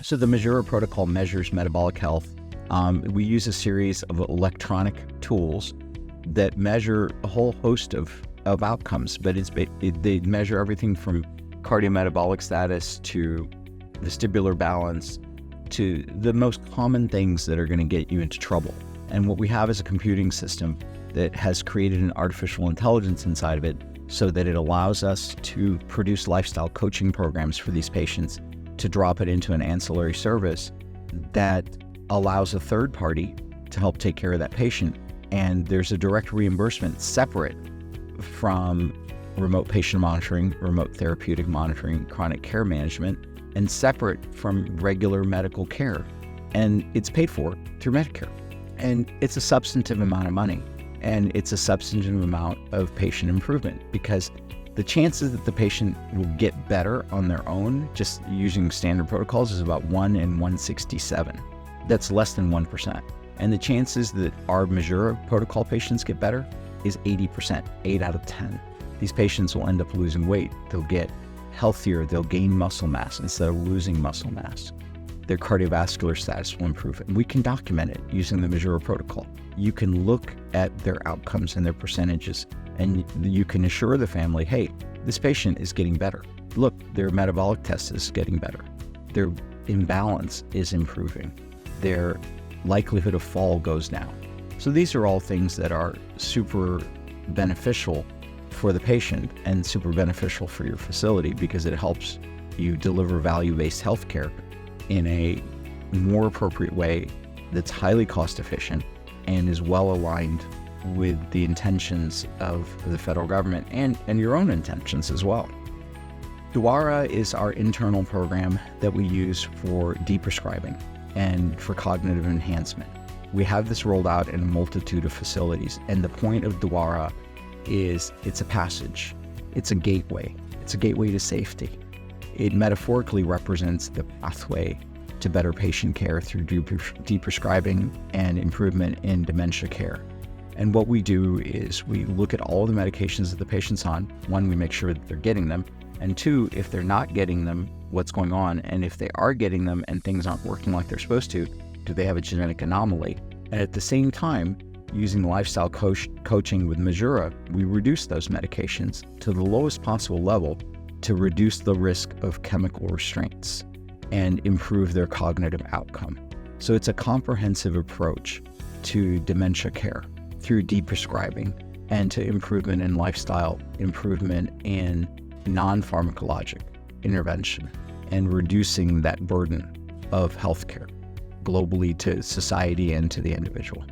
So the Measura protocol measures metabolic health. We use a series of electronic tools that measure a whole host of outcomes, but they measure everything from cardiometabolic status to vestibular balance to the most common things that are going to get you into trouble. And what we have is a computing system that has created an artificial intelligence inside of it so that it allows us to produce lifestyle coaching programs for these patients, to drop it into an ancillary service that allows a third party to help take care of that patient. And there's a direct reimbursement separate from remote patient monitoring, remote therapeutic monitoring, chronic care management, and separate from regular medical care. And it's paid for through Medicare. And it's a substantive amount of money, and it's a substantive amount of patient improvement, because the chances that the patient will get better on their own just using standard protocols is about 1 in 167. That's less than 1%. And the chances that our Measura protocol patients get better is 80%, 8 out of 10. These patients will end up losing weight. They'll get healthier. They'll gain muscle mass instead of losing muscle mass. Their cardiovascular status will improve. And we can document it using the Measura protocol. You can look at their outcomes and their percentages, and you can assure the family, hey, this patient is getting better. Look, their metabolic test is getting better. Their imbalance is improving. Their likelihood of fall goes down. So these are all things that are super beneficial for the patient and super beneficial for your facility, because it helps you deliver value-based healthcare in a more appropriate way that's highly cost efficient and is well aligned with the intentions of the federal government and your own intentions as well. Dwaraa is our internal program that we use for deprescribing and for cognitive enhancement. We have this rolled out in a multitude of facilities, and the point of Dwaraa is it's a passage, it's a gateway to safety. It metaphorically represents the pathway to better patient care through deprescribing and improvement in dementia care. And what we do is we look at all the medications that the patient's on. One, we make sure that they're getting them. And two, if they're not getting them, what's going on? And if they are getting them and things aren't working like they're supposed to, do they have a genetic anomaly? And at the same time, using lifestyle coaching with Measura, we reduce those medications to the lowest possible level to reduce the risk of chemical restraints and improve their cognitive outcome. So it's a comprehensive approach to dementia care through deprescribing and to improvement in lifestyle, improvement in non-pharmacologic intervention, and reducing that burden of healthcare globally to society and to the individual.